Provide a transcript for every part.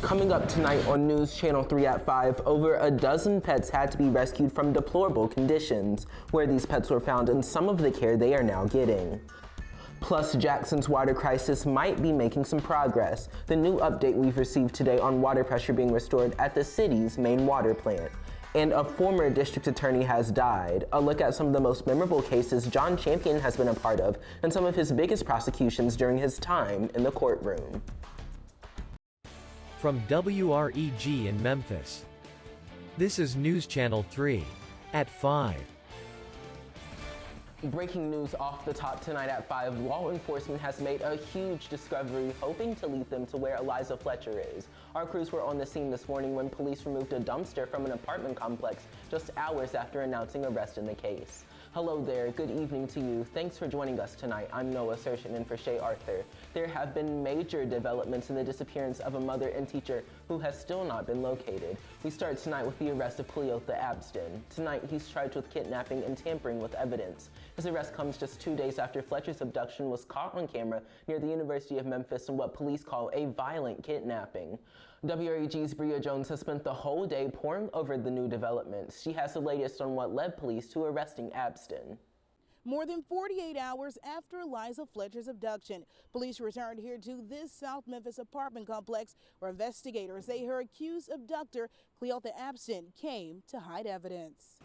Coming up tonight on News Channel 3 at 5, over a dozen pets had to be rescued from deplorable conditions, where these pets were found and some of the care they are now getting. Plus, Jackson's water crisis might be making some progress. The new update we've received today on water pressure being restored at the city's main water plant. And a former district attorney has died. A look at some of the most memorable cases John Champion has been a part of and some of his biggest prosecutions during his time in the courtroom. From WREG in Memphis, this is News Channel 3 at 5. Breaking news off the top tonight at 5, law enforcement has made a huge discovery, hoping to lead them to where Eliza Fletcher is. Our crews were on the scene this morning when police removed a dumpster from an apartment complex just hours after announcing arrest in the case. Hello there, good evening to you. Thanks for joining us tonight. I'm Noah Sershin in for Shay Arthur. There have been major developments in the disappearance of a mother and teacher who has still not been located. We start tonight with the arrest of Cleotha Abston. Tonight, he's charged with kidnapping and tampering with evidence. His arrest comes just 2 days after Fletcher's abduction was caught on camera near the University of Memphis in what police call a violent kidnapping. WREG's Bria Jones has spent the whole day poring over the new developments. She has the latest on what led police to arresting Abston. More than 48 hours after Eliza Fletcher's abduction, police returned here to this South Memphis apartment complex where investigators say her accused abductor, Cleotha Abston, came to hide evidence.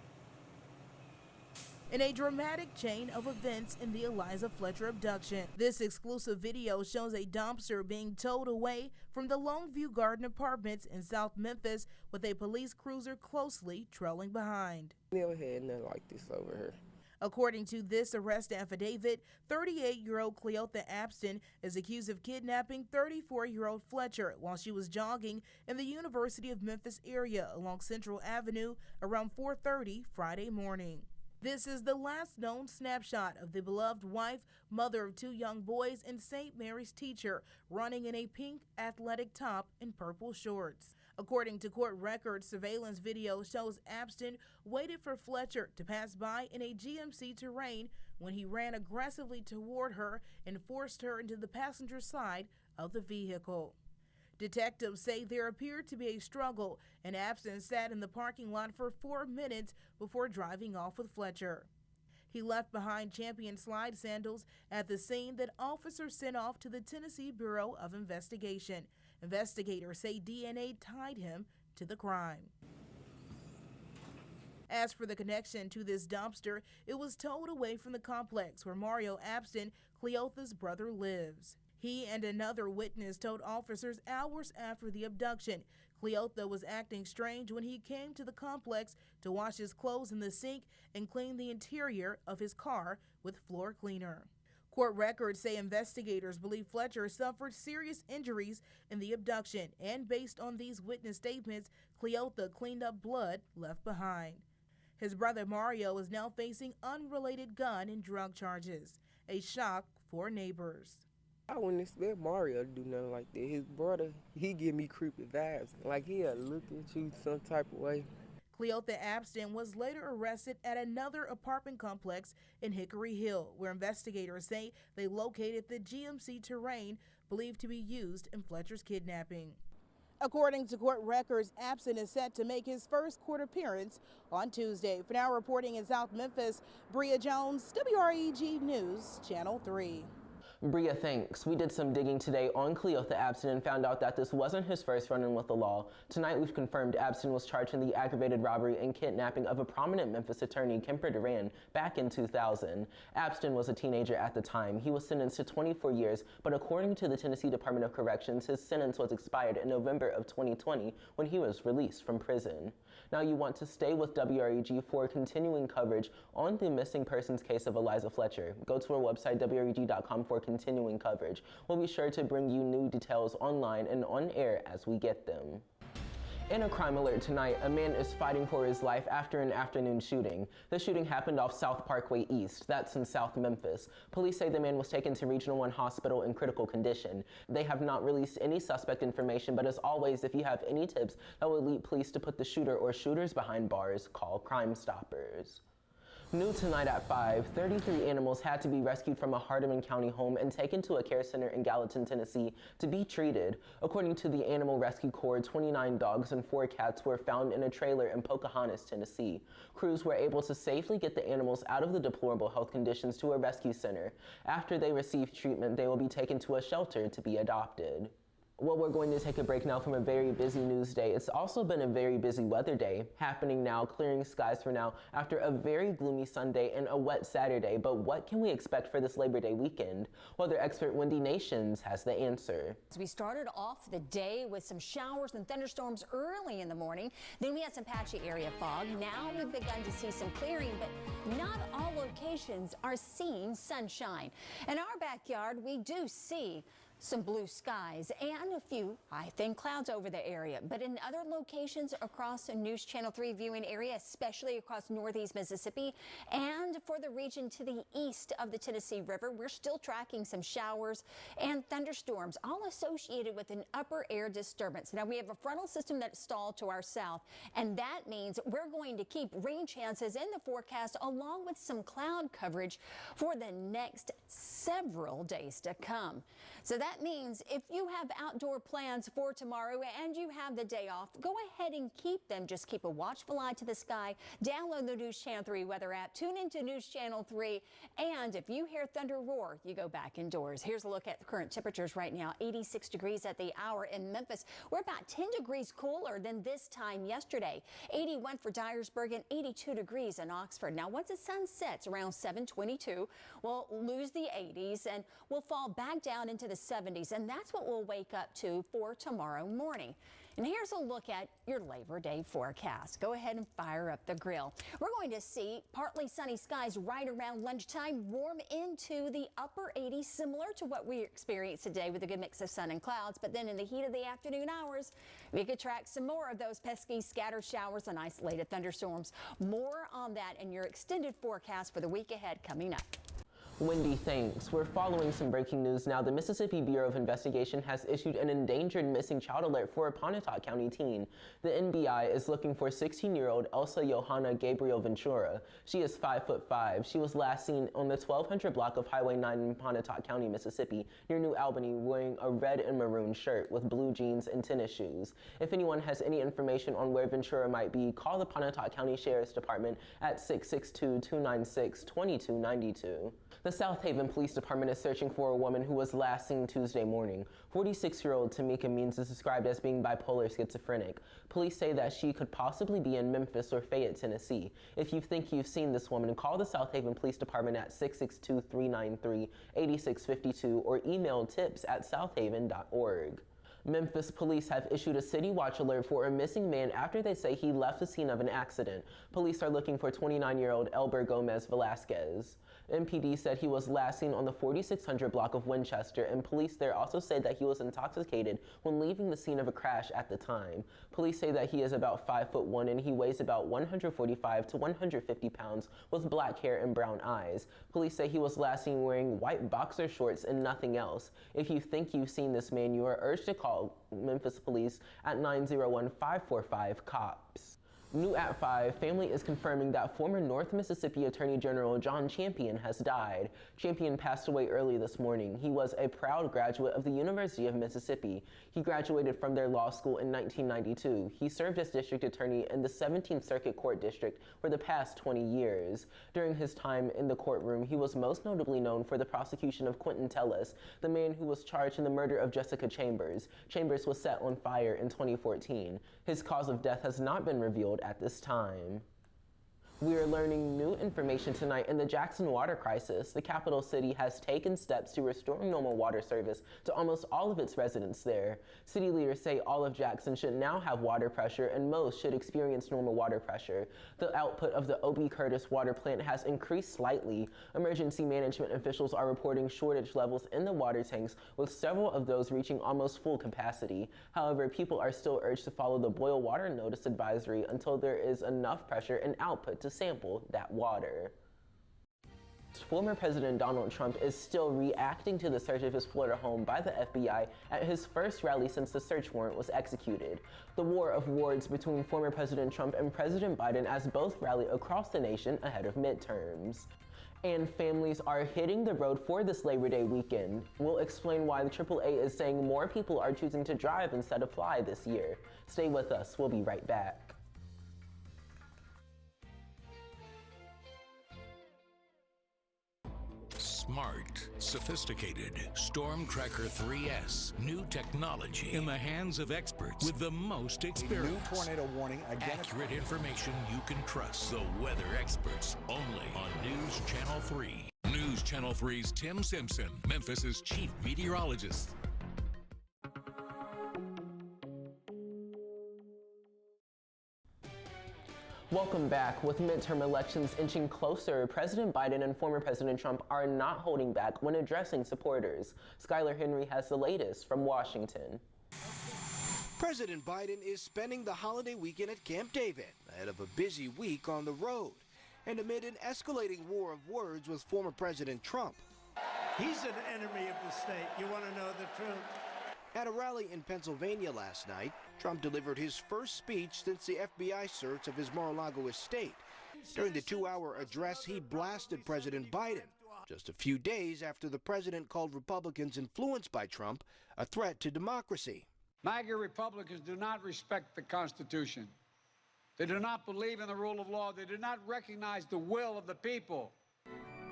In a dramatic chain of events in the Eliza Fletcher abduction, this exclusive video shows a dumpster being towed away from the Longview Garden Apartments in South Memphis with a police cruiser closely trailing behind. Never had nothing like this over here. According to this arrest affidavit, 38-year-old Cleotha Abston is accused of kidnapping 34-year-old Fletcher while she was jogging in the University of Memphis area along Central Avenue around 4:30 Friday morning. This is the last known snapshot of the beloved wife, mother of 2 young boys, and St. Mary's teacher running in a pink athletic top and purple shorts. According to court records, surveillance video shows Abston waited for Fletcher to pass by in a GMC Terrain when he ran aggressively toward her and forced her into the passenger side of the vehicle. Detectives say there appeared to be a struggle, and Abston sat in the parking lot for 4 minutes before driving off with Fletcher. He left behind Champion slide sandals at the scene that officers sent off to the Tennessee Bureau of Investigation. Investigators say DNA tied him to the crime. As for the connection to this dumpster, it was towed away from the complex where Mario Abston, Cleotha's brother, lives. He and another witness told officers hours after the abduction, Cleotha was acting strange when he came to the complex to wash his clothes in the sink and clean the interior of his car with floor cleaner. Court records say investigators believe Fletcher suffered serious injuries in the abduction, and based on these witness statements, Cleotha cleaned up blood left behind. His brother Mario is now facing unrelated gun and drug charges, a shock for neighbors. I wouldn't expect Mario to do nothing like that. His brother, he give me creepy vibes. Like he'll look at you some type of way. Cleotha Abston was later arrested at another apartment complex in Hickory Hill, where investigators say they located the GMC Terrain believed to be used in Fletcher's kidnapping. According to court records, Abston is set to make his first court appearance on Tuesday. For now, reporting in South Memphis, Bria Jones, WREG News, Channel 3. Bria, thanks. We did some digging today on Cleotha Abston and found out that this wasn't his first run-in with the law. Tonight, we've confirmed Abston was charged in the aggravated robbery and kidnapping of a prominent Memphis attorney, Kemper Duran, back in 2000. Abston was a teenager at the time. He was sentenced to 24 years, but according to the Tennessee Department of Corrections, his sentence was expired in November of 2020 when he was released from prison. Now, you want to stay with WREG for continuing coverage on the missing persons case of Eliza Fletcher. Go to our website, WREG.com, for continuing coverage. We'll be sure to bring you new details online and on air as we get them. In a crime alert tonight, a man is fighting for his life after an afternoon shooting. The shooting happened off South Parkway East, that's in South Memphis. Police say the man was taken to Regional 1 Hospital in critical condition. They have not released any suspect information, but as always, if you have any tips that will lead police to put the shooter or shooters behind bars, call Crime Stoppers. New tonight at 5, 33 animals had to be rescued from a Hardeman County home and taken to a care center in Gallatin, Tennessee to be treated. According to the Animal Rescue Corps, 29 dogs and 4 cats were found in a trailer in Pocahontas, Tennessee. Crews were able to safely get the animals out of the deplorable health conditions to a rescue center. After they receive treatment, they will be taken to a shelter to be adopted. Well, we're going to take a break now from a very busy news day. It's also been a very busy weather day, happening now, clearing skies for now, after a very gloomy Sunday and a wet Saturday. But what can we expect for this Labor Day weekend? Weather expert Wnba Nations has the answer. We started off the day with some showers and thunderstorms early in the morning. Then we had some patchy area fog. Now we've begun to see some clearing, but not all locations are seeing sunshine. In our backyard, we do see some blue skies and a few high thin clouds over the area. But in other locations across the News Channel 3 viewing area, especially across northeast Mississippi and for the region to the east of the Tennessee River, we're still tracking some showers and thunderstorms, all associated with an upper air disturbance. Now we have a frontal system that's stalled to our south, and that means we're going to keep rain chances in the forecast along with some cloud coverage for the next several days to come. So that means if you have outdoor plans for tomorrow and you have the day off, go ahead and keep them. Just keep a watchful eye to the sky. Download the News Channel 3 weather app. Tune into News Channel 3. And if you hear thunder roar, you go back indoors. Here's a look at the current temperatures right now. 86 degrees at the hour in Memphis. We're about 10 degrees cooler than this time yesterday. 81 for Dyersburg and 82 degrees in Oxford. Now, once the sun sets around 7:22, we'll lose the 80s and we'll fall back down into the 70s, and that's what we'll wake up to for tomorrow morning. And here's a look at your Labor Day forecast. Go ahead and fire up the grill. We're going to see partly sunny skies right around lunchtime, warm into the upper 80s, similar to what we experienced today with a good mix of sun and clouds. But then in the heat of the afternoon hours, we could track some more of those pesky scattered showers and isolated thunderstorms. More on that in your extended forecast for the week ahead coming up. Wnba, thanks. We're following some breaking news now. The Mississippi Bureau of Investigation has issued an endangered missing child alert for a Pontotoc County teen. The NBI is looking for 16-year-old Elsa Johanna Gabriel Ventura. She is 5'5". She was last seen on the 1200 block of Highway 9 in Pontotoc County, Mississippi, near New Albany, wearing a red and maroon shirt with blue jeans and tennis shoes. If anyone has any information on where Ventura might be, call the Pontotoc County Sheriff's Department at 662-296-2292. The South Haven Police Department is searching for a woman who was last seen Tuesday morning. 46-year-old Tamika Means is described as being bipolar schizophrenic. Police say that she could possibly be in Memphis or Fayette, Tennessee. If you think you've seen this woman, call the South Haven Police Department at 662-393-8652 or email tips@southaven.org. Memphis police have issued a city watch alert for a missing man after they say he left the scene of an accident. Police are looking for 29-year-old Elber Gomez Velasquez. MPD said he was last seen on the 4600 block of Winchester, and police there also said that he was intoxicated when leaving the scene of a crash at the time. Police say that he is about 5'1" and he weighs about 145 to 150 pounds with black hair and brown eyes. Police say he was last seen wearing white boxer shorts and nothing else. If you think you've seen this man, you are urged to call Memphis police at 901-545-COPS. New at 5, family is confirming that former North Mississippi Attorney General John Champion has died. Champion passed away early this morning. He was a proud graduate of the University of Mississippi. He graduated from their law school in 1992. He served as district attorney in the 17th Circuit Court District for the past 20 years. During his time in the courtroom, he was most notably known for the prosecution of Quentin Tellis, the man who was charged in the murder of Jessica Chambers. Chambers was set on fire in 2014. His cause of death has not been revealed at this time. We are learning new information tonight in the Jackson water crisis. The capital city has taken steps to restore normal water service to almost all of its residents there. City leaders say all of Jackson should now have water pressure and most should experience normal water pressure. The output of the O.B. Curtis water plant has increased slightly. Emergency management officials are reporting shortage levels in the water tanks, with several of those reaching almost full capacity. However, people are still urged to follow the boil water notice advisory until there is enough pressure and output to sample that water. Former President Donald Trump is still reacting to the search of his Florida home by the FBI at his first rally since the search warrant was executed. The war of words between former President Trump and President Biden as both rally across the nation ahead of midterms. And families are hitting the road for this Labor Day weekend. We'll explain why the AAA is saying more people are choosing to drive instead of fly this year. Stay with us, we'll be right back. Smart, sophisticated, Storm Tracker 3S. New technology in the hands of experts with the most experience. New tornado warning again. Accurate information you can trust. The weather experts, only on News Channel 3. News Channel 3's Tim Simpson, Memphis's chief meteorologist. Welcome back. With midterm elections inching closer, President Biden and former President Trump are not holding back when addressing supporters. Skylar Henry has the latest from Washington. President Biden is spending the holiday weekend at Camp David ahead of a busy week on the road and amid an escalating war of words with former President Trump. He's an enemy of the state. You want to know the truth? At a rally in Pennsylvania last night, Trump delivered his first speech since the FBI search of his Mar-a-Lago estate. During the 2-hour address, he blasted President Biden, just a few days after the president called Republicans influenced by Trump a threat to democracy. MAGA Republicans do not respect the Constitution. They do not believe in the rule of law. They do not recognize the will of the people.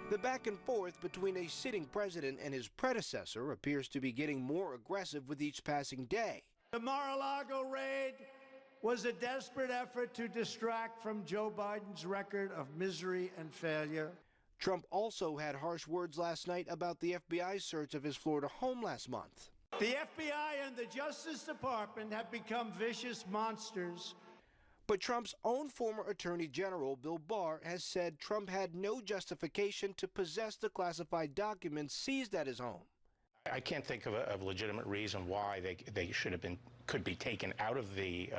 The back and forth between a sitting president and his predecessor appears to be getting more aggressive with each passing day. The Mar-a-Lago raid was a desperate effort to distract from Joe Biden's record of misery and failure. Trump also had harsh words last night about the FBI's search of his Florida home last month. The FBI and the Justice Department have become vicious monsters. But Trump's own former Attorney General, Bill Barr, has said Trump had no justification to possess the classified documents seized at his home. I can't think of a legitimate reason why they could be taken out of the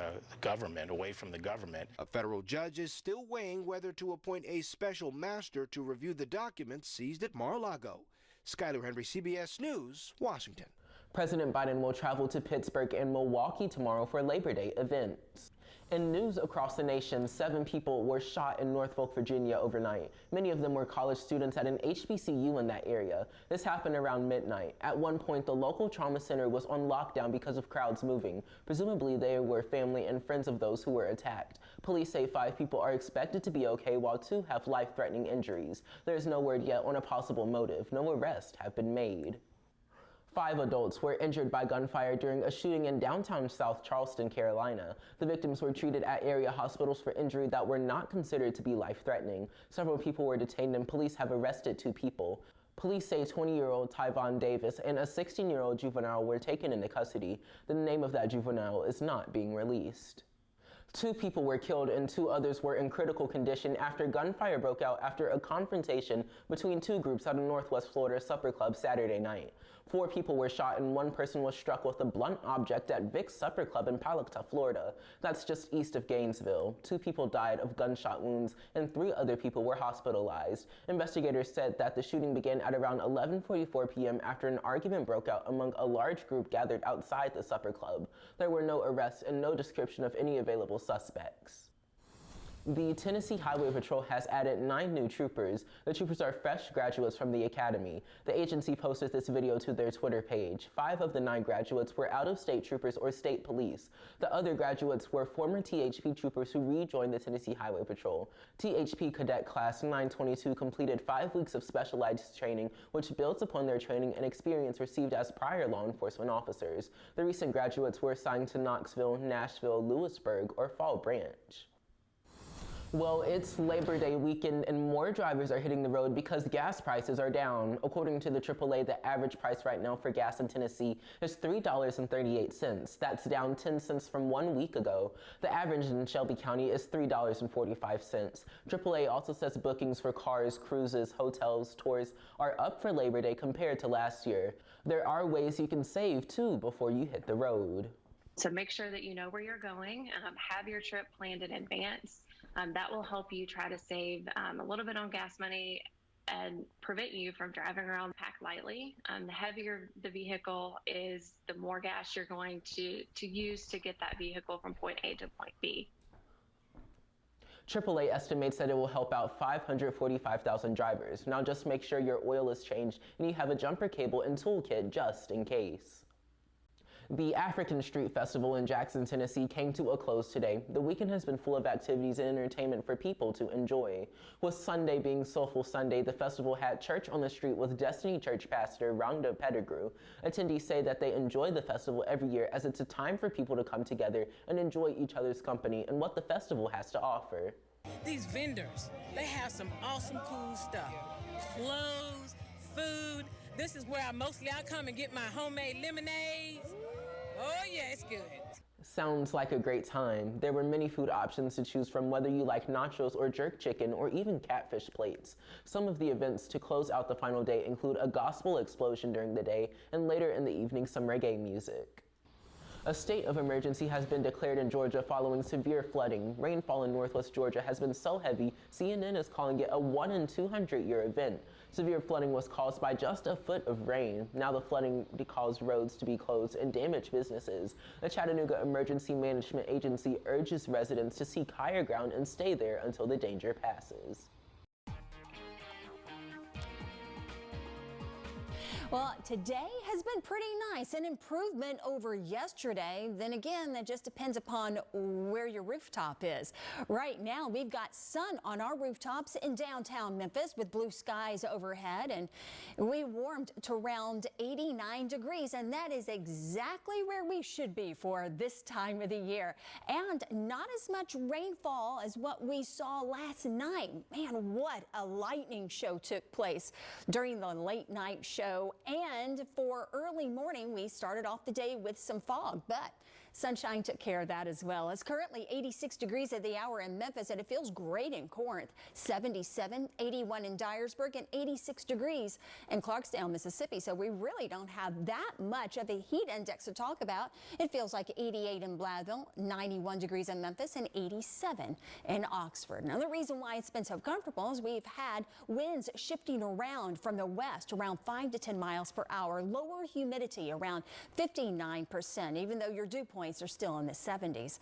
government, away from the government. A federal judge is still weighing whether to appoint a special master to review the documents seized at Mar-a-Lago. Skylar Henry, CBS News, Washington. President Biden will travel to Pittsburgh and Milwaukee tomorrow for Labor Day events. In news across the nation, 7 people were shot in Norfolk, Virginia overnight. Many of them were college students at an HBCU in that area. This happened around midnight. At one point, the local trauma center was on lockdown because of crowds moving. Presumably, they were family and friends of those who were attacked. Police say 5 people are expected to be okay, while 2 have life-threatening injuries. There is no word yet on a possible motive. No arrests have been made. 5 adults were injured by gunfire during a shooting in downtown South Charleston, Carolina. The victims were treated at area hospitals for injury that were not considered to be life-threatening. Several people were detained and police have arrested 2 people. Police say 20-year-old Tyvon Davis and a 16-year-old juvenile were taken into custody. The name of that juvenile is not being released. 2 people were killed and 2 others were in critical condition after gunfire broke out after a confrontation between 2 groups at a Northwest Florida supper club Saturday night. 4 people were shot and 1 person was struck with a blunt object at Vic's Supper Club in Palatka, Florida. That's just east of Gainesville. 2 people died of gunshot wounds and 3 other people were hospitalized. Investigators said that the shooting began at around 11:44 p.m. after an argument broke out among a large group gathered outside the supper club. There were no arrests and no description of any available suspects. The Tennessee Highway Patrol has added 9 new troopers. The troopers are fresh graduates from the academy. The agency posted this video to their Twitter page. 5 of the 9 graduates were out-of-state troopers or state police. The other graduates were former THP troopers who rejoined the Tennessee Highway Patrol. THP Cadet Class 922 completed 5 weeks of specialized training, which builds upon their training and experience received as prior law enforcement officers. The recent graduates were assigned to Knoxville, Nashville, Lewisburg, or Fall Branch. Well, it's Labor Day weekend and more drivers are hitting the road because gas prices are down. According to the AAA, the average price right now for gas in Tennessee is $3.38. That's down 10 cents from 1 week ago. The average in Shelby County is $3.45. AAA also says bookings for cars, cruises, hotels, tours are up for Labor Day compared to last year. There are ways you can save too before you hit the road. So make sure that you know where you're going, have your trip planned in advance. That will help you try to save a little bit on gas money and prevent you from driving around packed lightly. The heavier the vehicle is, the more gas you're going to use to get that vehicle from point A to point B. AAA estimates that it will help out 545,000 drivers. Now just make sure your oil is changed and you have a jumper cable and toolkit just in case. The African Street Festival in Jackson, Tennessee came to a close today. The weekend has been full of activities and entertainment for people to enjoy. With Sunday being Soulful Sunday, the festival had church on the street with Destiny Church pastor Rhonda Pettigrew. Attendees say that they enjoy the festival every year as it's a time for people to come together and enjoy each other's company and what the festival has to offer. These vendors, they have some awesome cool stuff. Clothes, food. This is where I come and get my homemade lemonades. Oh yeah, it's good. Sounds like a great time. There were many food options to choose from, whether you like nachos or jerk chicken or even catfish plates. Some of the events to close out the final day include a gospel explosion during the day and later in the evening some reggae music. A state of emergency has been declared in Georgia following severe flooding. Rainfall in northwest Georgia has been so heavy, CNN is calling it a 1 in 200 year event. Severe flooding was caused by just a foot of rain. Now the flooding caused roads to be closed and damaged businesses. The Chattanooga Emergency Management Agency urges residents to seek higher ground and stay there until the danger passes. Well, today has been pretty nice, an improvement over yesterday. Then again, that just depends upon where your rooftop is. Right now, we've got sun on our rooftops in downtown Memphis with blue skies overhead, and we warmed to around 89 degrees, and that is exactly where we should be for this time of the year. And not as much rainfall as what we saw last night. Man, what a lightning show took place during the late night show. And for early morning, we started off the day with some fog, but sunshine took care of that as well. It's currently 86 degrees at the hour in Memphis, and it feels great in Corinth. 77, 81 in Dyersburg, and 86 degrees in Clarksdale, Mississippi. So we really don't have that much of a heat index to talk about. It feels like 88 in Blytheville, 91 degrees in Memphis, and 87 in Oxford. Another reason why it's been so comfortable is we've had winds shifting around from the west around 5 to 10 miles per hour. Lower humidity around 59%, even though your dew points are still in the 70s.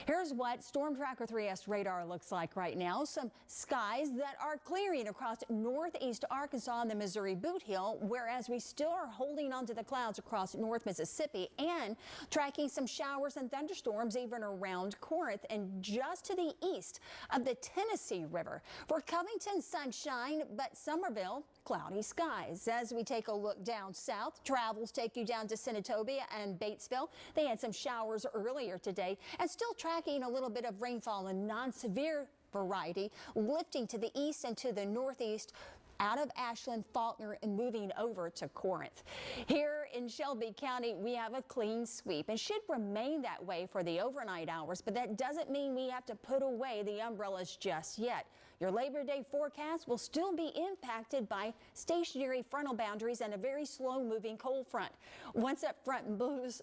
Here's what Storm Tracker 3S radar looks like right now. Some skies that are clearing across northeast Arkansas and the Missouri Boot Hill, whereas we still are holding onto the clouds across North Mississippi and tracking some showers and thunderstorms even around Corinth and just to the east of the Tennessee River. For Covington, sunshine, but Summerville, cloudy skies. As we take a look down south, travels take you down to Senatobia and Batesville. They had some showers earlier today and still tracking a little bit of rainfall and non-severe variety, lifting to the east and to the northeast out of Ashland, Faulkner, and moving over to Corinth. Here in Shelby County, we have a clean sweep and should remain that way for the overnight hours, but that doesn't mean we have to put away the umbrellas just yet. Your Labor Day forecast will still be impacted by stationary frontal boundaries and a very slow-moving cold front. Once that front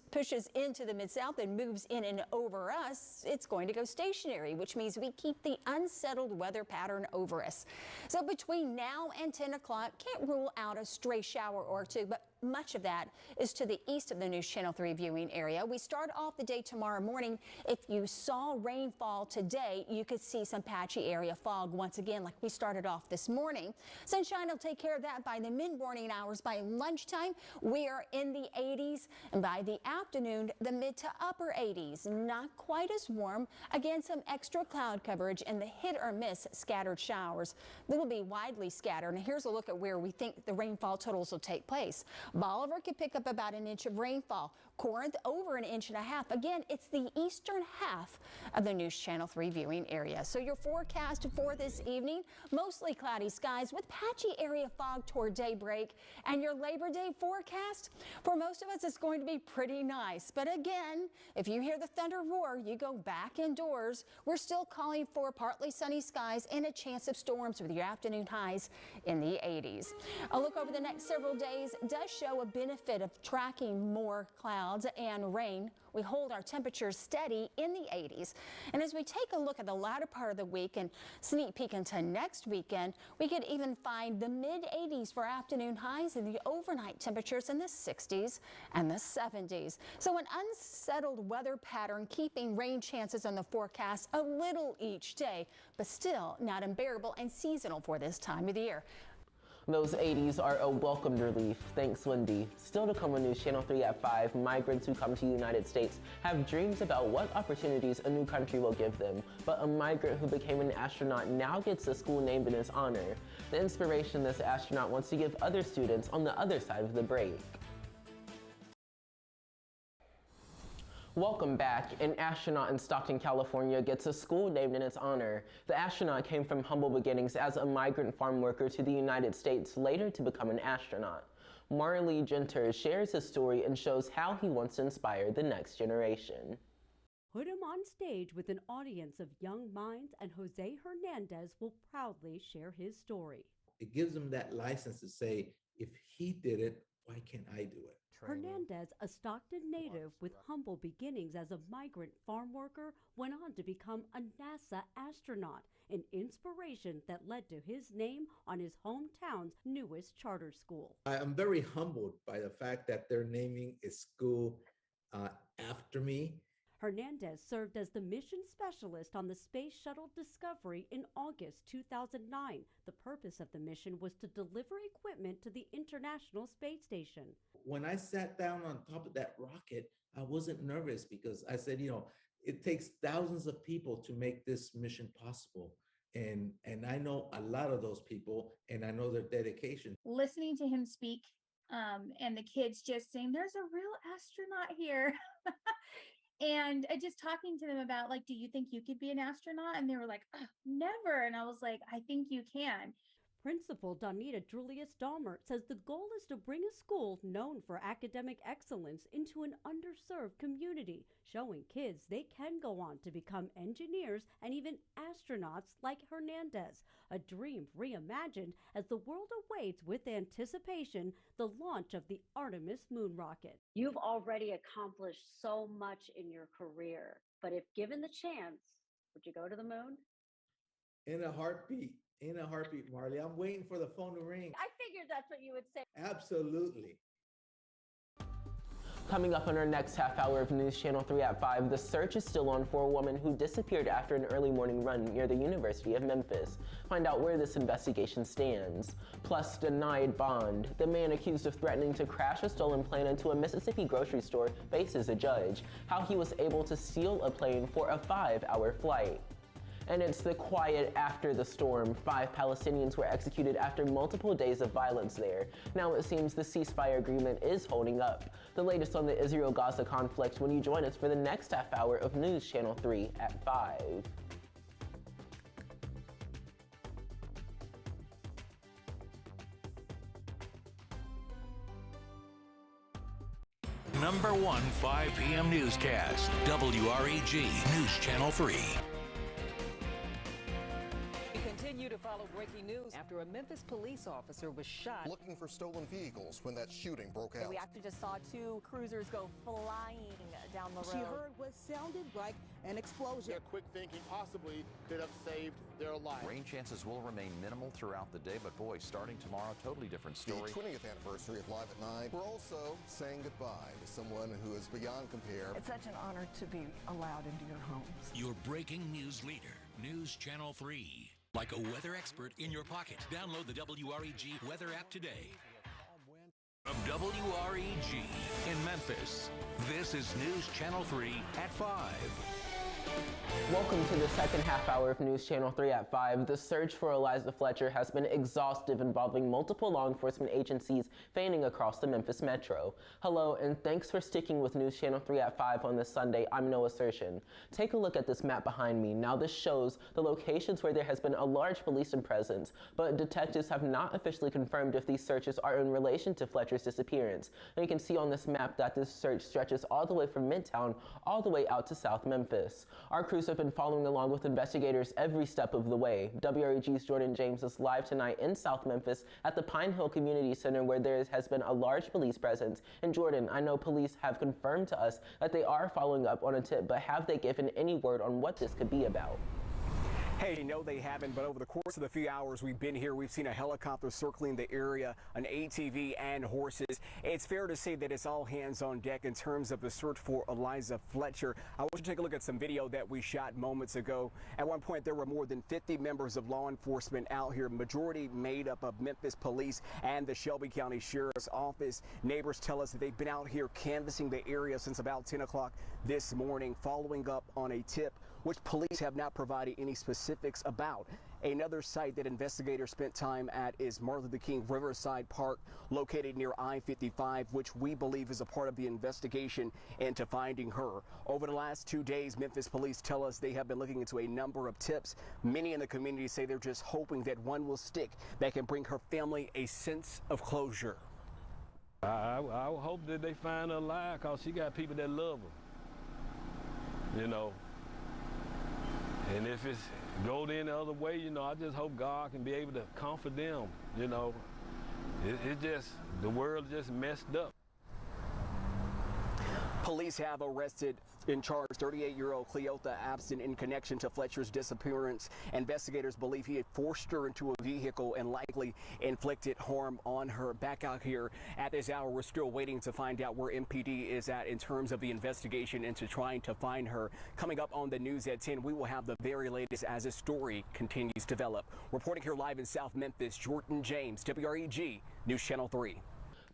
pushes into the Mid-South and moves in and over us, it's going to go stationary, which means we keep the unsettled weather pattern over us. So between now and 10 o'clock, can't rule out a stray shower or two, but much of that is to the east of the News Channel 3 viewing area. We start off the day tomorrow morning. If you saw rainfall today, you could see some patchy area fog once again like we started off this morning. Sunshine will take care of that by the mid-morning hours. By lunchtime, we are in the 80s, and by the afternoon, the mid to upper 80s. Not quite as warm. Again, some extra cloud coverage and the hit or miss scattered showers. They will be widely scattered. And here's a look at where we think the rainfall totals will take place. Bolivar could pick up about an inch of rainfall. Corinth over an inch and a half. Again, it's the eastern half of the News Channel 3 viewing area. So your forecast for this evening, mostly cloudy skies with patchy area fog toward daybreak. And your Labor Day forecast, for most of us, it's going to be pretty nice. But again, if you hear the thunder roar, you go back indoors. We're still calling for partly sunny skies and a chance of storms with your afternoon highs in the 80s. A look over the next several days does show a benefit of tracking more clouds clouds and rain. We hold our temperatures steady in the 80s. And as we take a look at the latter part of the week and sneak peek into next weekend, we could even find the mid-80s for afternoon highs and the overnight temperatures in the 60s and the 70s. So an unsettled weather pattern keeping rain chances on the forecast a little each day, but still not unbearable and seasonal for this time of the year. Those 80s are a welcomed relief. Thanks, Wnba. Still to come on News Channel 3 at 5, migrants who come to the United States have dreams about what opportunities a new country will give them. But a migrant who became an astronaut now gets a school named in his honor. The inspiration this astronaut wants to give other students on the other side of the break. Welcome back. An astronaut in Stockton, California gets a school named in its honor. The astronaut came from humble beginnings as a migrant farm worker to the United States, later to become an astronaut. Marley Genter shares his story and shows how he wants to inspire the next generation. Put him on stage with an audience of young minds, and Jose Hernandez will proudly share his story. It gives him that license to say, if he did it, why can't I do it? Hernandez, a Stockton native with humble beginnings as a migrant farm worker, went on to become a NASA astronaut, an inspiration that led to his name on his hometown's newest charter school. I am very humbled by the fact that they're naming a school after me. Hernandez served as the mission specialist on the Space Shuttle Discovery in August 2009. The purpose of the mission was to deliver equipment to the International Space Station. When I sat down on top of that rocket, I wasn't nervous because I said, it takes thousands of people to make this mission possible. And I know a lot of those people, and I know their dedication. Listening to him speak and the kids just saying, there's a real astronaut here. And just talking to them about, like, do you think you could be an astronaut? And they were like, oh, never. And I was like, I think you can. Principal Donita Julius Dahmer says the goal is to bring a school known for academic excellence into an underserved community, showing kids they can go on to become engineers and even astronauts like Hernandez, a dream reimagined as the world awaits with anticipation the launch of the Artemis moon rocket. You've already accomplished so much in your career, but if given the chance, would you go to the moon? In a heartbeat. In a heartbeat, Marley. I'm waiting for the phone to ring. I figured that's what you would say. Absolutely. Coming up on our next half hour of News Channel 3 at 5, the search is still on for a woman who disappeared after an early morning run near the University of Memphis. Find out where this investigation stands. Plus, denied bond. The man accused of threatening to crash a stolen plane into a Mississippi grocery store faces a judge. How he was able to steal a plane for a 5-hour flight. And it's the quiet after the storm. 5 Palestinians were executed after multiple days of violence there. Now it seems the ceasefire agreement is holding up. The latest on the Israel-Gaza conflict when you join us for the next half hour of News Channel 3 at 5. Number 1 5 p.m. newscast, WREG News Channel 3. To follow breaking news after a Memphis police officer was shot. Looking for stolen vehicles when that shooting broke out. We actually just saw 2 cruisers go flying down the road. She heard what sounded like an explosion. Their quick thinking possibly could have saved their life. Rain chances will remain minimal throughout the day, but boy, starting tomorrow, totally different story. The 20th anniversary of Live at 9. We're also saying goodbye to someone who is beyond compare. It's such an honor to be allowed into your homes. Your breaking news leader, News Channel 3. Like a weather expert in your pocket. Download the WREG weather app today. From WREG in Memphis, this is News Channel 3 at 5. Welcome to the second half hour of News Channel 3 at 5. The search for Eliza Fletcher has been exhaustive, involving multiple law enforcement agencies fanning across the Memphis metro. Hello, and thanks for sticking with News Channel 3 at 5 on this Sunday. I'm Noah Sershin. Take a look at this map behind me. Now this shows the locations where there has been a large police presence, but detectives have not officially confirmed if these searches are in relation to Fletcher Fletcher's disappearance. And you can see on this map that this search stretches all the way from Midtown all the way out to South Memphis. Our crews have been following along with investigators every step of the way. WREG's Jordan James is live tonight in South Memphis at the Pine Hill Community Center, where there has been a large police presence. And Jordan, I know police have confirmed to us that they are following up on a tip, but have they given any word on what this could be about? Hey, no, they haven't, but over the course of the few hours we've been here, we've seen a helicopter circling the area, an ATV, and horses. It's fair to say that it's all hands on deck in terms of the search for Eliza Fletcher. I want you to take a look at some video that we shot moments ago. At one point, there were more than 50 members of law enforcement out here, majority made up of Memphis police and the Shelby County Sheriff's Office. Neighbors tell us that they've been out here canvassing the area since about 10 o'clock this morning, following up on a tip which police have not provided any specifics about. Another site that investigators spent time at is Martin Luther King Riverside Park, located near I-55, which we believe is a part of the investigation into finding her. Over the last 2 days, Memphis police tell us they have been looking into a number of tips. Many in the community say they're just hoping that one will stick that can bring her family a sense of closure. I hope that they find her alive, because she got people that love her, you know. And if it's go any other way, you know, I just hope God can be able to comfort them, you know. It just, the world just messed up. Police have arrested and charged 38-year-old Cleotha Abston in connection to Fletcher's disappearance. Investigators believe he had forced her into a vehicle and likely inflicted harm on her. Back out here at this hour, we're still waiting to find out where MPD is at in terms of the investigation into trying to find her. Coming up on the news at 10, we will have the very latest as this story continues to develop. Reporting here live in South Memphis, Jordan James, WREG News Channel 3.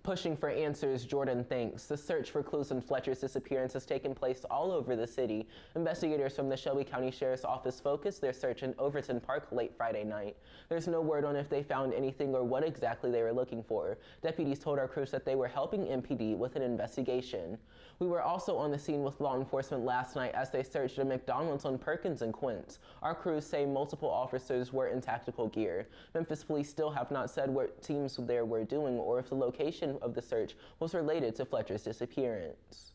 Pushing for answers, Jordan thinks. The search for clues in Fletcher's disappearance has taken place all over the city. Investigators from the Shelby County Sheriff's Office focused their search in Overton Park late Friday night. There's no word on if they found anything or what exactly they were looking for. Deputies told our crews that they were helping MPD with an investigation. We were also on the scene with law enforcement last night as they searched a McDonald's on Perkins and Quince. Our crews say multiple officers were in tactical gear. Memphis police still have not said what teams there were doing or if the location of the search was related to Fletcher's disappearance.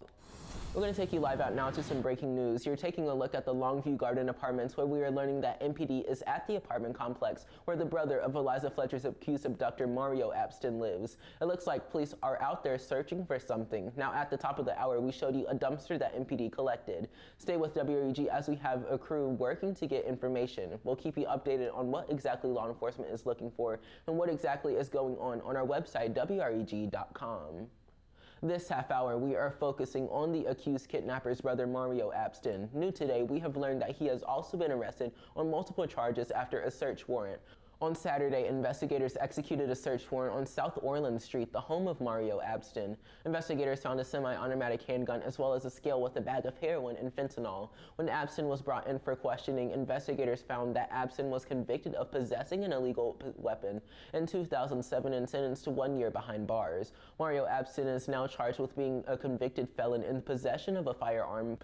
We're going to take you live out now to some breaking news. You're taking a look at the Longview Garden Apartments, where we are learning that MPD is at the apartment complex where the brother of Eliza Fletcher's accused abductor Mario Abston lives. It looks like police are out there searching for something. Now, at the top of the hour, we showed you a dumpster that MPD collected. Stay with WREG as we have a crew working to get information. We'll keep you updated on what exactly law enforcement is looking for and what exactly is going on our website, WREG.com. This half hour, we are focusing on the accused kidnapper's brother, Mario Abston. New today, we have learned that he has also been arrested on multiple charges after a search warrant. On Saturday, investigators executed a search warrant on South Orland Street, the home of Mario Abston. Investigators found a semi-automatic handgun as well as a scale with a bag of heroin and fentanyl. When Abston was brought in for questioning, investigators found that Abston was convicted of possessing an illegal weapon in 2007 and sentenced to 1 year behind bars. Mario Abston is now charged with being a convicted felon in possession of a firearm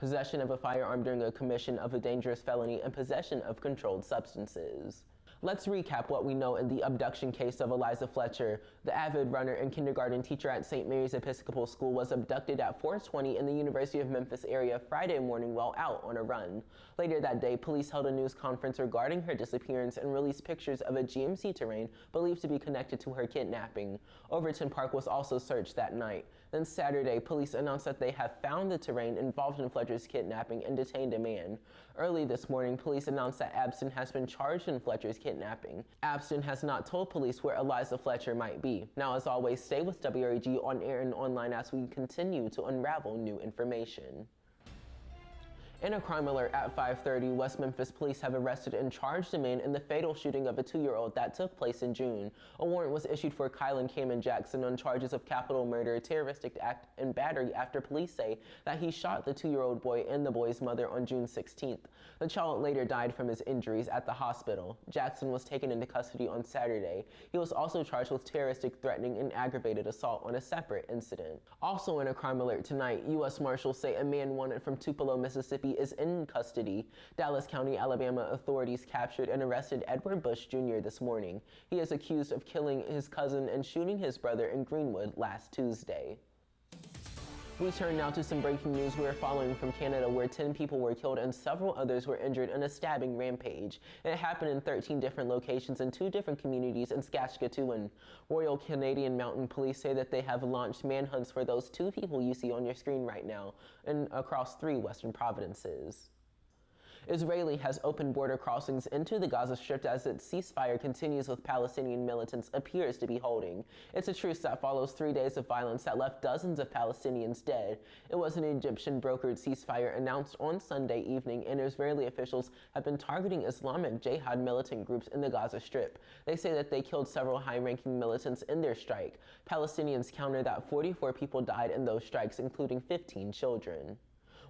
during a commission of a dangerous felony, and possession of controlled substances. Let's recap what we know in the abduction case of Eliza Fletcher. The avid runner and kindergarten teacher at St. Mary's Episcopal School was abducted at 4:20 in the University of Memphis area Friday morning while out on a run. Later that day, police held a news conference regarding her disappearance and released pictures of a GMC terrain believed to be connected to her kidnapping. Overton Park was also searched that night. Then Saturday, police announced that they have found the terrain involved in Fletcher's kidnapping and detained a man. Early this morning, police announced that Abston has been charged in Fletcher's kidnapping. Abston has not told police where Eliza Fletcher might be. Now, as always, stay with WREG on air and online as we continue to unravel new information. In a crime alert at 5:30, West Memphis police have arrested and charged a man in the fatal shooting of a 2-year-old that took place in June. A warrant was issued for Kylan Kamen Jackson on charges of capital murder, terroristic act, and battery after police say that he shot the 2-year-old boy and the boy's mother on June 16th. The child later died from his injuries at the hospital. Jackson was taken into custody on Saturday. He was also charged with terroristic threatening and aggravated assault on a separate incident. Also in a crime alert tonight, U.S. Marshals say a man wanted from Tupelo, Mississippi Mississippi is in custody. Dallas County, Alabama authorities captured and arrested Edward Bush Jr. this morning. He is accused of killing his cousin and shooting his brother in Greenwood last Tuesday. We turn now to some breaking news we are following from Canada, where 10 people were killed and several others were injured in a stabbing rampage. It happened in 13 different locations in 2 different communities in Saskatchewan. Royal Canadian Mounted Police say that they have launched manhunts for those 2 people you see on your screen right now and across 3 western provinces. Israel has opened border crossings into the Gaza Strip as its ceasefire continues with Palestinian militants appears to be holding. It's a truce that follows 3 days of violence that left dozens of Palestinians dead. It was an Egyptian brokered ceasefire announced on Sunday evening, and Israeli officials have been targeting Islamic Jihad militant groups in the Gaza Strip. They say that they killed several high-ranking militants in their strike. Palestinians counter that 44 people died in those strikes, including 15 children.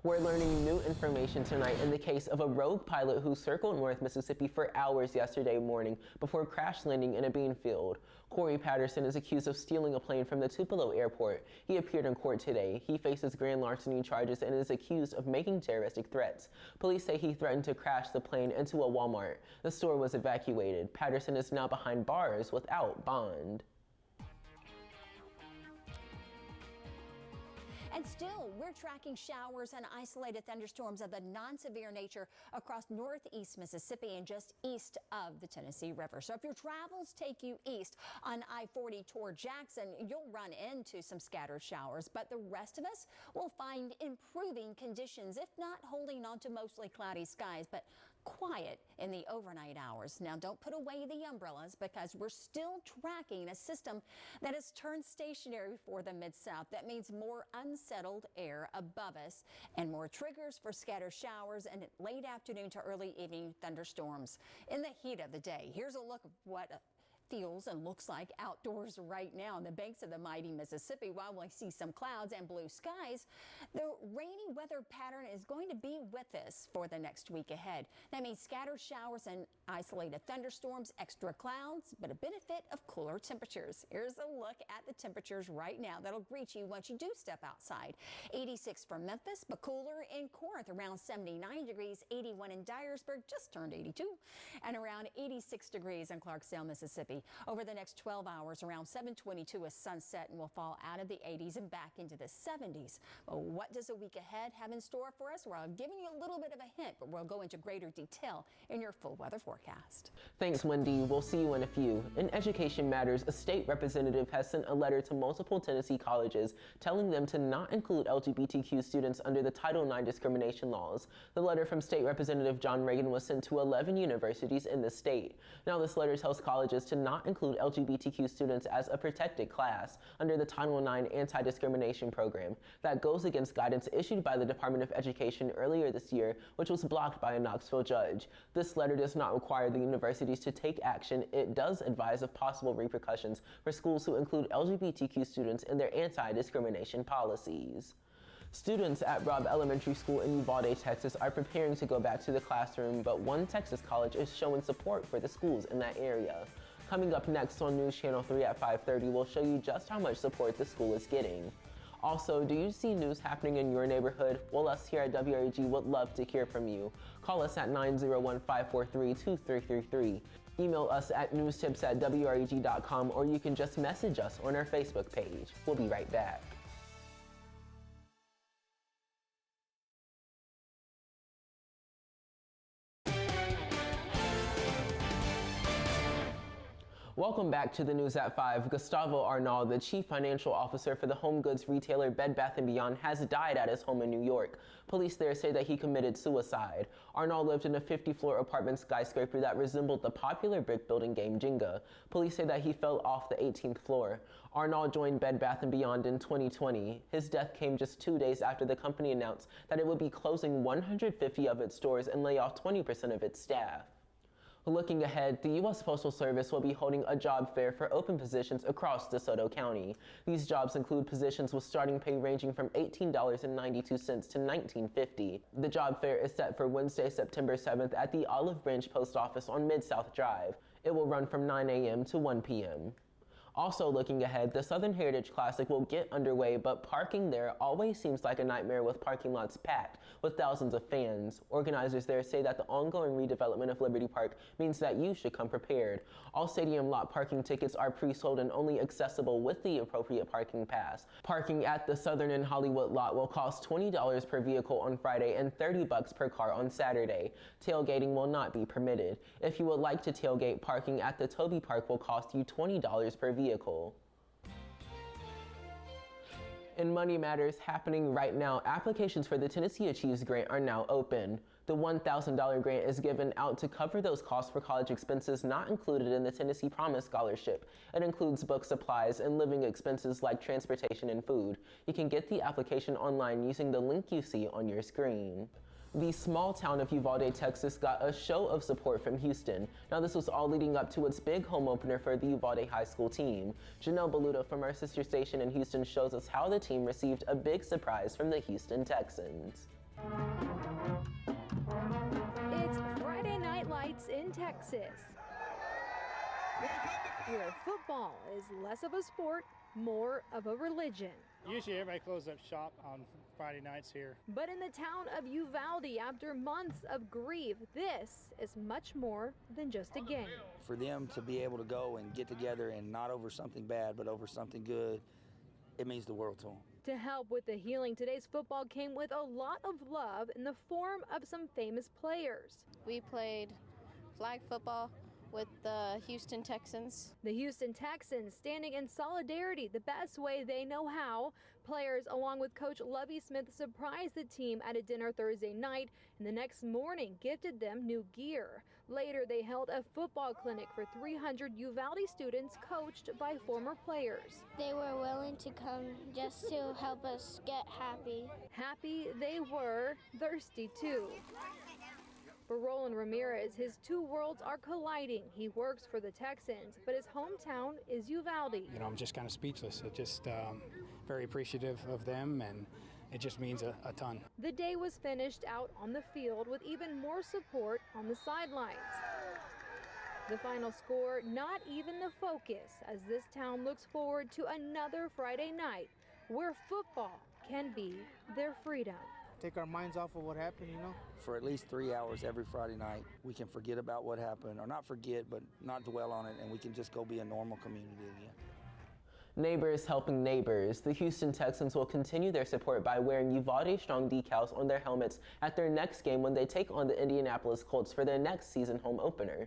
We're learning new information tonight in the case of a rogue pilot who circled North Mississippi for hours yesterday morning before crash landing in a bean field. Corey Patterson is accused of stealing a plane from the Tupelo airport. He appeared in court today. He faces grand larceny charges and is accused of making terroristic threats. Police say he threatened to crash the plane into a Walmart. The store was evacuated. Patterson is now behind bars without bond. And still, we're tracking showers and isolated thunderstorms of the non-severe nature across northeast Mississippi and just east of the Tennessee River. So if your travels take you east on I-40 toward Jackson, you'll run into some scattered showers. But the rest of us will find improving conditions, if not holding on to mostly cloudy skies, but quiet in the overnight hours. Now, don't put away the umbrellas because we're still tracking a system that has turned stationary for the Mid-South. That means more unsettled air above us and more triggers for scattered showers and late afternoon to early evening thunderstorms. In the heat of the day, here's a look of what feels and looks like outdoors right now on the banks of the mighty Mississippi. While we see some clouds and blue skies, the rainy weather pattern is going to be with us for the next week ahead. That means scattered showers and isolated thunderstorms, extra clouds, but a benefit of cooler temperatures. Here's a look at the temperatures right now that'll greet you once you do step outside. 86 for Memphis, but cooler in Corinth, around 79 degrees, 81 in Dyersburg, just turned 82, and around 86 degrees in Clarksdale, Mississippi. Over the next 12 hours, around 7:22 is sunset and will fall out of the 80s and back into the 70s. But what does a week ahead have in store for us? Well, I'm giving you a little bit of a hint, but we'll go into greater detail in your full weather forecast. Thanks, Wendy. We'll see you in a few. In Education Matters, a state representative has sent a letter to multiple Tennessee colleges telling them to not include LGBTQ students under the Title IX discrimination laws. The letter from State Representative John Reagan was sent to 11 universities in the state. Now, this letter tells colleges to not include LGBTQ students as a protected class under the Title IX anti-discrimination program. That goes against guidance issued by the Department of Education earlier this year, which was blocked by a Knoxville judge. This letter does not require the universities to take action. It does advise of possible repercussions for schools who include LGBTQ students in their anti-discrimination policies. Students at Robb Elementary School in Uvalde, Texas are preparing to go back to the classroom, but one Texas college is showing support for the schools in that area. Coming up next on News Channel 3 at 5:30, we'll show you just how much support the school is getting. Also, do you see news happening in your neighborhood? Well, us here at WREG would love to hear from you. Call us at 901-543-2333. Email us at newstips@wreg.com, or you can just message us on our Facebook page. We'll be right back. Welcome back to the News at 5. Gustavo Arnold, the chief financial officer for the home goods retailer Bed Bath & Beyond, has died at his home in New York. Police there say that he committed suicide. Arnold lived in a 50-floor apartment skyscraper that resembled the popular brick building game Jenga. Police say that he fell off the 18th floor. Arnold joined Bed Bath & Beyond in 2020. His death came just 2 days after the company announced that it would be closing 150 of its stores and lay off 20% of its staff. Looking ahead, the U.S. Postal Service will be holding a job fair for open positions across Desoto County. These jobs include positions with starting pay ranging from $18.92 to $19.50. The job fair is set for Wednesday, September 7th at the Olive Branch Post Office on Mid-South Drive. It will run from 9 a.m. to 1 p.m. Also looking ahead, the Southern Heritage Classic will get underway, but parking there always seems like a nightmare with parking lots packed with thousands of fans. Organizers there say that the ongoing redevelopment of Liberty Park means that you should come prepared. All stadium lot parking tickets are pre-sold and only accessible with the appropriate parking pass. Parking at the Southern and Hollywood lot will cost $20 per vehicle on Friday and $30 per car on Saturday. Tailgating will not be permitted. If you would like to tailgate, parking at the Toby Park will cost you $20 per vehicle. In Money Matters happening right now, applications for the Tennessee Achieves grant are now open. The $1,000 grant is given out to cover those costs for college expenses not included in the Tennessee Promise Scholarship. It includes book supplies and living expenses like transportation and food. You can get the application online using the link you see on your screen. The small town of Uvalde, Texas got a show of support from Houston. Now this was all leading up to its big home opener for the Uvalde High School team. Janelle Beluta from our sister station in Houston shows us how the team received a big surprise from the Houston Texans. It's Friday Night Lights in Texas, where football is less of a sport, more of a religion. Usually everybody closes up shop on Friday nights here. But in the town of Uvalde, after months of grief, this is much more than just a game. For them to be able to go and get together and not over something bad, but over something good, it means the world to them. To help with the healing, today's football came with a lot of love in the form of some famous players. We played flag football with the Houston Texans. The Houston Texans standing in solidarity the best way they know how. Players, along with Coach Lovie Smith, surprised the team at a dinner Thursday night, and the next morning gifted them new gear. Later, they held a football clinic for 300 Uvalde students coached by former players. They were willing to come just to help us get happy. Happy they were, thirsty too. For Roland Ramirez, his two worlds are colliding. He works for the Texans, but his hometown is Uvalde. You know, I'm just kind of speechless. It's just very appreciative of them, and it just means a ton. The day was finished out on the field with even more support on the sidelines. The final score, not even the focus, as this town looks forward to another Friday night where football can be their freedom. Take our minds off of what happened, you know? For at least 3 hours every Friday night, we can forget about what happened, or not forget, but not dwell on it, and we can just go be a normal community again. Neighbors helping neighbors. The Houston Texans will continue their support by wearing Uvalde Strong decals on their helmets at their next game when they take on the Indianapolis Colts for their next season home opener.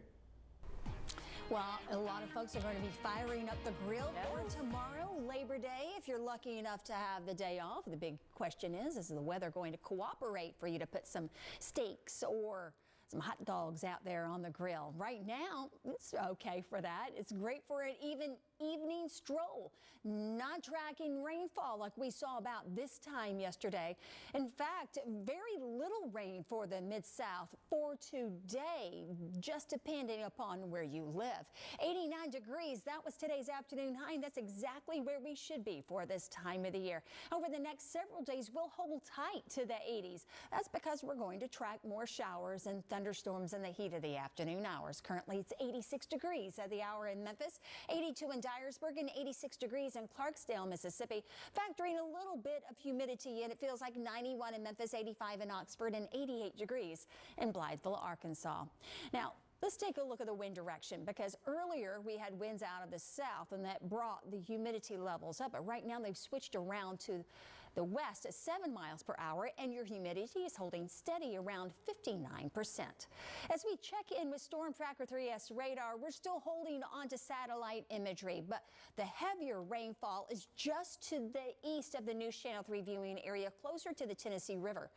Well, a lot of folks are going to be firing up the grill for tomorrow, Labor Day. If you're lucky enough to have the day off, the big question is the weather going to cooperate for you to put some steaks or some hot dogs out there on the grill? Right now, it's okay for that. It's great for an evening stroll, not tracking rainfall like we saw about this time yesterday. In fact, very little rain for the Mid-South for today, just depending upon where you live. 89 degrees, that was today's afternoon high, and that's exactly where we should be for this time of the year. Over the next several days, we'll hold tight to the 80s. That's because we're going to track more showers and thunderstorms in the heat of the afternoon hours. Currently, it's 86 degrees at the hour in Memphis, 82 in Dyersburg, and 86 degrees in Clarksdale, Mississippi. Factoring a little bit of humidity in, it feels like 91 in Memphis, 85 in Oxford, and 88 degrees in Blytheville, Arkansas. Now, let's take a look at the wind direction, because earlier we had winds out of the south and that brought the humidity levels up. But right now they've switched around to the west at 7 miles per hour, and your humidity is holding steady around 59%. As we check in with Storm Tracker 3S radar, we're still holding on to satellite imagery, but the heavier rainfall is just to the east of the News Channel 3 viewing area, closer to the Tennessee River.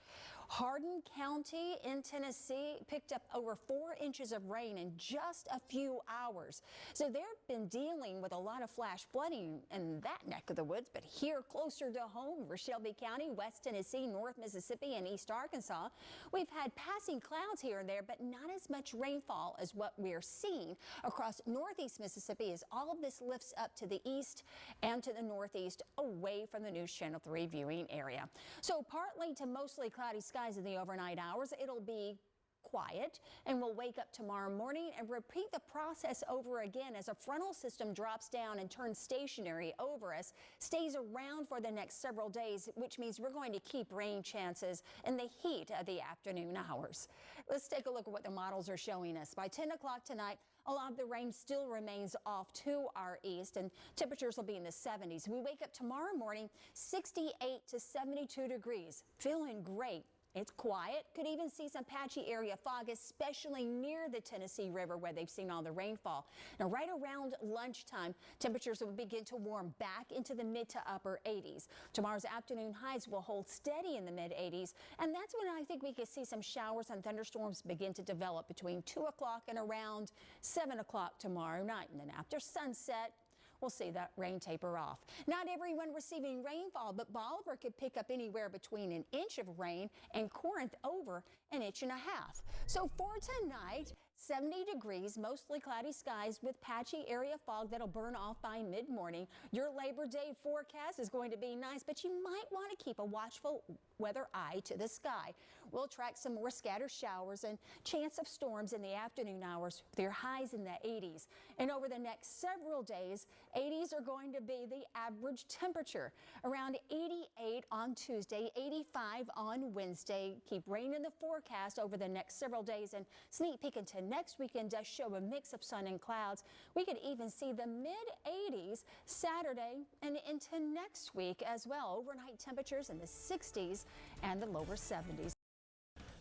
Hardin County in Tennessee picked up over 4 inches of rain in just a few hours. So they've been dealing with a lot of flash flooding in that neck of the woods, but here closer to home, Shelby County, West Tennessee, North Mississippi, and East Arkansas, we've had passing clouds here and there, but not as much rainfall as what we're seeing across Northeast Mississippi as all of this lifts up to the east and to the northeast, away from the News Channel 3 viewing area. So partly to mostly cloudy skies in the overnight hours. It'll be quiet, and we'll wake up tomorrow morning and repeat the process over again as a frontal system drops down and turns stationary over us, stays around for the next several days, which means we're going to keep rain chances in the heat of the afternoon hours. Let's take a look at what the models are showing us. By 10 o'clock tonight, a lot of the rain still remains off to our east, and temperatures will be in the 70s. We wake up tomorrow morning 68 to 72 degrees, feeling great. It's quiet, could even see some patchy area fog, especially near the Tennessee River where they've seen all the rainfall. Now, right around lunchtime, temperatures will begin to warm back into the mid to upper 80s. Tomorrow's afternoon highs will hold steady in the mid 80s, and that's when I think we could see some showers and thunderstorms begin to develop between 2 o'clock and around 7 o'clock tomorrow night. And then after sunset, we'll see that rain taper off. Not everyone receiving rainfall, but Bolivar could pick up anywhere between an inch of rain and Corinth over an inch and a half. So for tonight, 70 degrees, mostly cloudy skies with patchy area fog that'll burn off by mid-morning. Your Labor Day forecast is going to be nice, but you might want to keep a watchful weather eye to the sky. We'll track some more scattered showers and chance of storms in the afternoon hours with your highs in the 80s. And over the next several days, 80s are going to be the average temperature. Around 88 on Tuesday, 85 on Wednesday. Keep rain in the forecast over the next several days, and sneak peek into next weekend does show a mix of sun and clouds. We could even see the mid-80s Saturday and into next week as well. Overnight temperatures in the 60s and the lower 70s.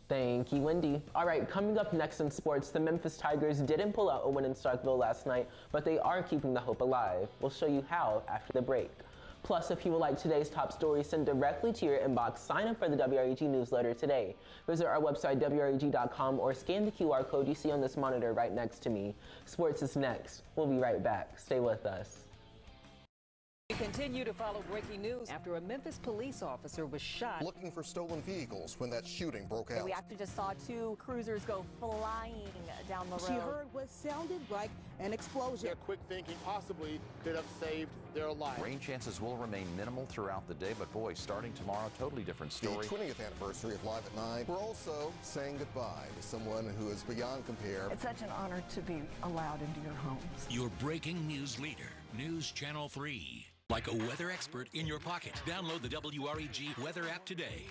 Thank you, Wendy. All right, coming up next in sports, the Memphis Tigers didn't pull out a win in Starkville last night, but they are keeping the hope alive. We'll show you how after the break. Plus, if you would like today's top stories sent directly to your inbox, sign up for the WREG newsletter today. Visit our website, WREG.com, or scan the QR code you see on this monitor right next to me. Sports is next. We'll be right back. Stay with us. We continue to follow breaking news after a Memphis police officer was shot. Looking for stolen vehicles when that shooting broke out. We actually just saw two cruisers go flying down the road. She heard what sounded like an explosion. Their quick thinking possibly could have saved their life. Rain chances will remain minimal throughout the day, but boy, starting tomorrow, totally different story. The 20th anniversary of Live at 9. We're also saying goodbye to someone who is beyond compare. It's such an honor to be allowed into your homes. Your breaking news leader, News Channel 3. Like a weather expert in your pocket. Download the WREG weather app today.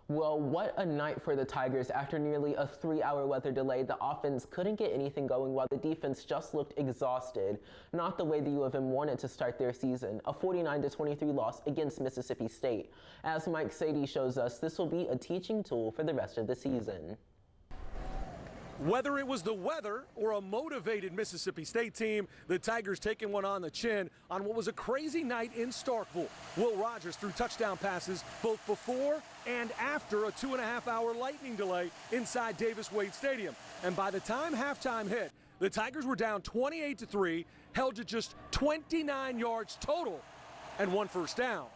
Well, what a night for the Tigers. After nearly a 3-hour weather delay, the offense couldn't get anything going while the defense just looked exhausted. Not the way the U of M wanted to start their season. A 49-23 loss against Mississippi State. As Mike Sadie shows us, this will be a teaching tool for the rest of the season. Whether it was the weather or a motivated Mississippi State team, the Tigers taking one on the chin on what was a crazy night in Starkville. Will Rogers threw touchdown passes both before and after a 2.5-hour lightning delay inside Davis-Wade Stadium. And by the time halftime hit, the Tigers were down 28-3, held to just 29 yards total, and 1 first down.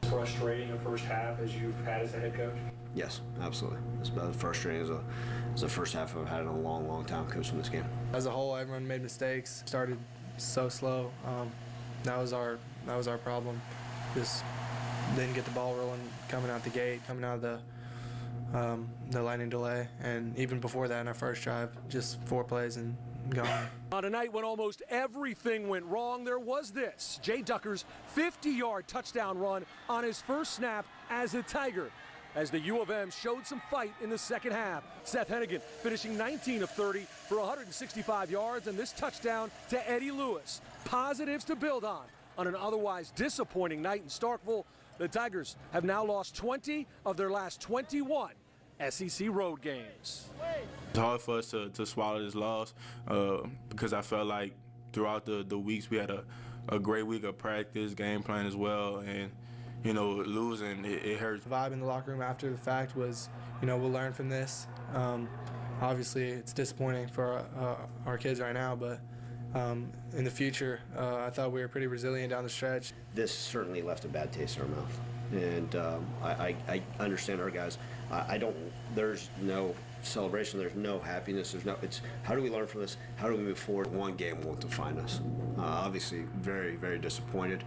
Frustrating a first half as you've had as a head coach? Yes, absolutely. It's about as frustrating as the first half I've had in a long, long time coaching this game. As a whole, everyone made mistakes. Started so slow. That was our problem. Just didn't get the ball rolling coming out the gate, coming out of the lightning delay, and even before that in our first drive, just 4 plays and gone. On a night when almost everything went wrong, there was this. Jay Ducker's 50-yard touchdown run on his first snap as a Tiger. As the U of M showed some fight in the second half. Seth Hennigan finishing 19 of 30 for 165 yards and this touchdown to Eddie Lewis. Positives to build on an otherwise disappointing night in Starkville. The Tigers have now lost 20 of their last 21 SEC road games. It's hard for us to swallow this loss because I felt like throughout the weeks we had a great week of practice, game plan as well, and you know, losing, it hurts. The vibe in the locker room after the fact was, you know, we'll learn from this. Obviously, it's disappointing for our kids right now, but in the future, I thought we were pretty resilient down the stretch. This certainly left a bad taste in our mouth, and I understand our guys. There's no celebration, there's no happiness, it's how do we learn from this, how do we move forward? One game won't define us. Obviously very, very disappointed.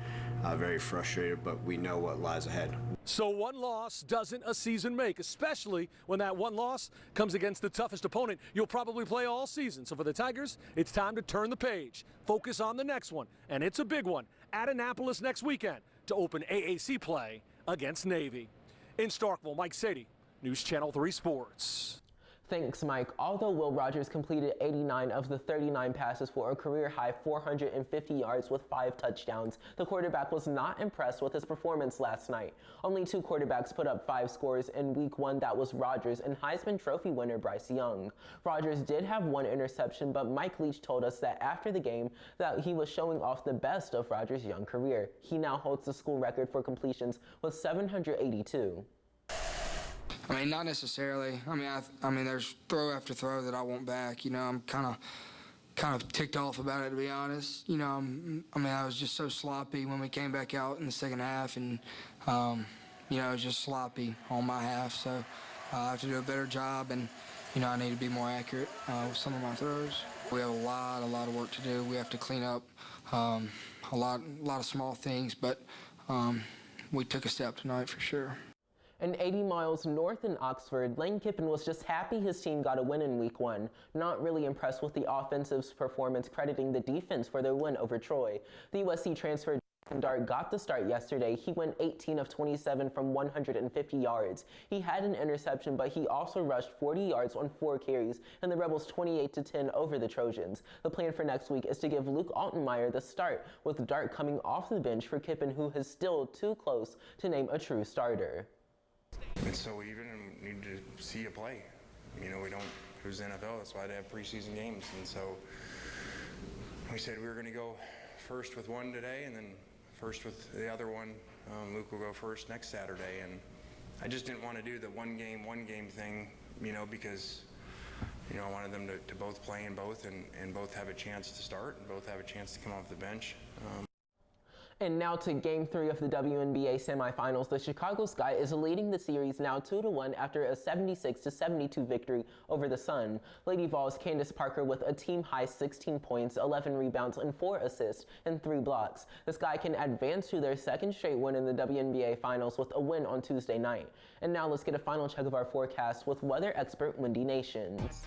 very frustrated, but we know what lies ahead. So one loss doesn't a season make, especially when that one loss comes against the toughest opponent you'll probably play all season. So for the Tigers, it's time to turn the page, focus on the next one, and it's a big one at Annapolis next weekend to open AAC play against Navy. In Starkville, Mike Sadie, News Channel 3 Sports. Thanks, Mike. Although Will Rogers completed 89 of the 39 passes for a career-high 450 yards with 5 touchdowns, the quarterback was not impressed with his performance last night. Only 2 quarterbacks put up 5 scores in Week 1. That was Rogers and Heisman Trophy winner Bryce Young. Rogers did have 1 interception, but Mike Leach told us that after the game that he was showing off the best of Rogers' young career. He now holds the school record for completions with 782. I mean, not necessarily. I mean, there's throw after throw that I want back. You know, I'm kind of ticked off about it, to be honest. You know, I was just so sloppy when we came back out in the second half, and you know, it was just sloppy on my half. So I have to do a better job, and you know, I need to be more accurate with some of my throws. We have a lot of work to do. We have to clean up a lot of small things, but we took a step tonight for sure. And 80 miles north in Oxford, Lane Kiffin was just happy his team got a win in Week 1. Not really impressed with the offensive's performance, crediting the defense for their win over Troy. The USC transfer Dart got the start yesterday. He went 18 of 27 from 150 yards. He had an interception, but he also rushed 40 yards on 4 carries, and the Rebels 28-10 over the Trojans. The plan for next week is to give Luke Altenmeyer the start, with Dart coming off the bench for Kiffin, who is still too close to name a true starter. It's so even, and we need to see you play. You know, it was the NFL, that's why they have preseason games. And so we said we were going to go first with one today and then first with the other one. Luke will go first next Saturday. And I just didn't want to do the one game thing, you know, because, you know, I wanted them to both play in both and both have a chance to start and both have a chance to come off the bench. And now to Game 3 of the Wnba semifinals. The Chicago Sky is leading the series now 2-1 after a 76-72 victory over the Sun. Lady Vols' Candace Parker with a team-high 16 points, 11 rebounds, and 4 assists and 3 blocks. The Sky can advance to their second straight win in the Wnba finals with a win on Tuesday night. And now let's get a final check of our forecast with weather expert Wendy Nations.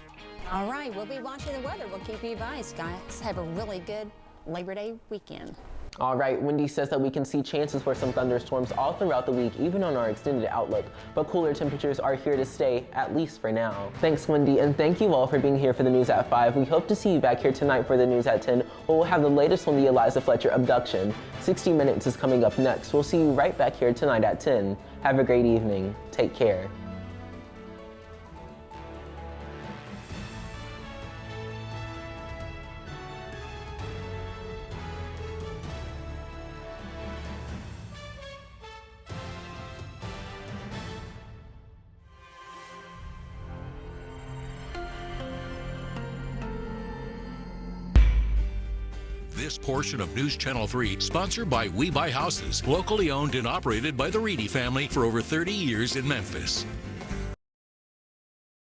All right, we'll be watching the weather. We'll keep you advised, guys. Have a really good Labor Day weekend. All right, Wendy says that we can see chances for some thunderstorms all throughout the week, even on our extended outlook, but cooler temperatures are here to stay, at least for now. Thanks, Wendy, and thank you all for being here for the news at 5. We hope to see you back here tonight for the news at 10, where we'll have the latest on the Eliza Fletcher abduction. 60 Minutes is coming up next. We'll see you right back here tonight at 10. Have a great evening. Take care. This portion of News Channel 3 sponsored by We Buy Houses, locally owned and operated by the Reedy family for over 30 years in Memphis.